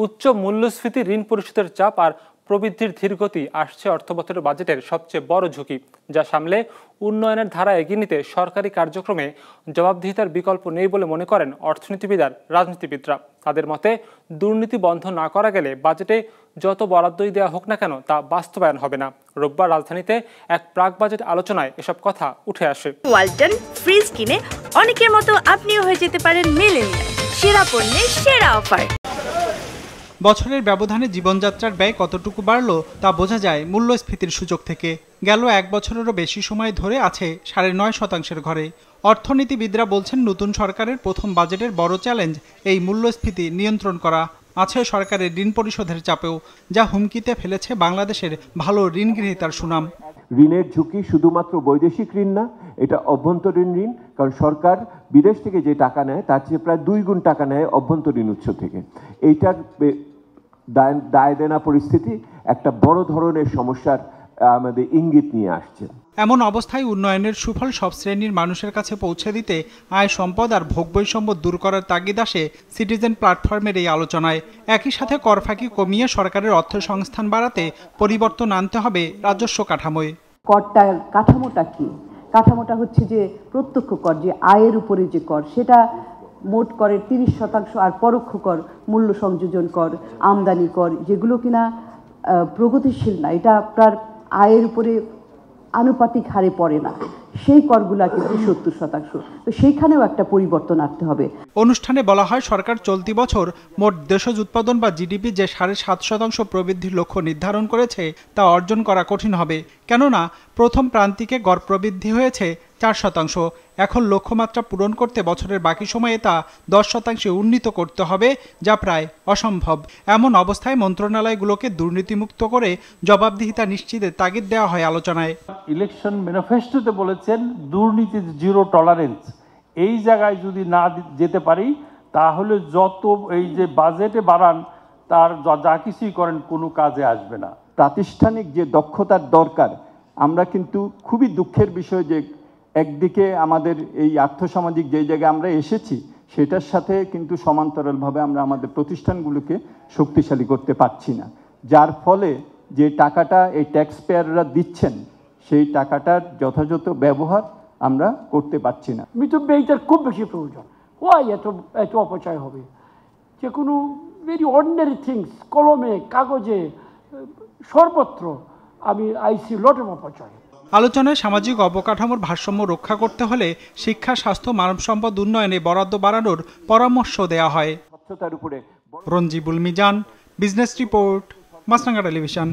উচ্চ মূল্যস্ফীতি, ঋণ পরিশোধের চাপ আর প্রবৃদ্ধির ধীরগতি আসছে অর্থবছরের বাজেটের সবচেয়ে বড় ঝুঁকি, যা সামলে উন্নয়নের ধারা এগিয়ে নিতে সরকারি কার্যক্রমে জবাবদিহিতার বিকল্প নেই বলে মনে করেন অর্থনীতিবিদ আর রাজনীতিবিদরা। তাদের মতে, দুর্নীতি বন্ধ না করা গেলে বাজেটে যত বরাদ্দই দেওয়া হোক না কেন তা বাস্তবায়ন হবে না। রোববার রাজধানীতে এক প্রাক বাজেট আলোচনায় এসব কথা উঠে আসে। ওয়ালটন ফ্রিজ কিনে অনেকের মতো আপনিও হয়ে যেতে পারেন মিলেনিয়াল। সেরা পণ্যের সেরা অফার। বছরের ব্যবধানে জীবনযাত্রার ব্যয় কতটুকু বাড়ল তা বোঝা যায় মূল্যস্ফীতির সূচক থেকে। গেল এক বছরেরও বেশি সময় ধরে আছে 9.5% ঘরে। অর্থনীতিবিদরা বলছেন, নতুন সরকারের প্রথম বাজেটের বড় চ্যালেঞ্জ এই মূল্যস্ফীতি নিয়ন্ত্রণ করা। আছে সরকারের ঋণ পরিশোধের চাপেও, যা হুমকিতে ফেলেছে বাংলাদেশের ভালো ঋণ গ্রহীতার সুনাম। ঋণের ঝুঁকি শুধুমাত্র বৈদেশিক ঋণ না, এটা অভ্যন্তরীণ ঋণ। কারণ সরকার বিদেশ থেকে যে টাকা নেয় তার চেয়ে প্রায় 2 গুণ টাকা নেয় অভ্যন্তরীণ উৎস থেকে। এইটার দায় দেনা পরিস্থিতি একটা বড় ধরনের সমস্যার আমাদের ইঙ্গিত নিয়ে আসছে। এমন অবস্থায় উন্নয়নের সুফল সব শ্রেণীর মানুষের কাছে পৌঁছে দিতে আয়, সম্পদ আর ভোগ বৈষম্য দূর করার তাগিদ আসে সিটিজেন প্ল্যাটফর্মের এই আলোচনায়। একই সাথে কর ফাঁকি কমিয়ে সরকারের অর্থ সংস্থান বাড়াতে পরিবর্তন আনতে হবে রাজস্ব কাঠামোয়। করটার কাঠামোটা কি? কাঠামোটা হচ্ছে যে প্রত্যক্ষ কর, যে আয়ের উপরে যে কর, সেটা মোট করের 30% আর পরোক্ষ কর, মূল্য সংযোজন কর, আমদানি কর, যেগুলো কিনা প্রগতিশীল না, এটা আপনার আয়ের উপরে আনুপাতিক হারে পড়ে না, সেই করগুলা কিন্তু 70%। তো সেইখানেও একটা পরিবর্তন আনতে হবে। অনুষ্ঠানে বলা হয়, সরকার চলতি বছর মোট দেশজ উৎপাদন বা জিডিপি যে 7.5% প্রবৃদ্ধির লক্ষ্য নির্ধারণ করেছে তা অর্জন করা কঠিন হবে। কেননা প্রথম প্রান্তিকে গড় প্রবৃদ্ধি হয়েছে 4%। এখন লক্ষ্যমাত্রা পূরণ করতে বছরের বাকি সময়ে তা 10% উন্নীত করতে হবে, যা প্রায় অসম্ভব। এমন অবস্থায় মন্ত্রণালয়গুলোকে দুর্নীতিমুক্ত করে জবাবদিহিতা নিশ্চিতের তাগিদ দেওয়া হয় আলোচনায়। ইলেকশন ম্যানিফেস্টোতে বলেছেন দুর্নীতির জিরো টলারেন্স। এই জায়গায় যদি না যেতে পারি তাহলে যত এই যে বাজেটে বাড়ান তার যা কিছুই করেন কোনো কাজে আসবে না। প্রাতিষ্ঠানিক যে দক্ষতার দরকার, আমরা কিন্তু খুবই দুঃখের বিষয় যে একদিকে আমাদের এই আর্থসামাজিক যে জায়গায় আমরা এসেছি সেটার সাথে কিন্তু সমান্তরালভাবে আমরা আমাদের প্রতিষ্ঠানগুলোকে শক্তিশালী করতে পারছি না, যার ফলে যে টাকাটা এই ট্যাক্স পেয়াররা দিচ্ছেন সেই টাকাটার যথাযথ ব্যবহার আমরা করতে পারছি না। মিতব্যয়িতার খুব বেশি প্রয়োজন। হয় এত অপচয় হবে? যে কোনো ভেরি অর্ডিনারি থিংস, কলমে, কাগজে, সর্বত্র আমি আইসি লট অফ অপচয়। আলোচনায় সামাজিক অবকাঠামোর ভারসাম্য রক্ষা করতে হলে শিক্ষা, স্বাস্থ্য, মানব সম্পদ উন্নয়নে বরাদ্দ বাড়ানোর পরামর্শ দেওয়া হয়। স্বচ্ছতার উপরে রঞ্জিবুল মিজান, বিজনেস রিপোর্ট, মাছরাঙা টেলিভিশন।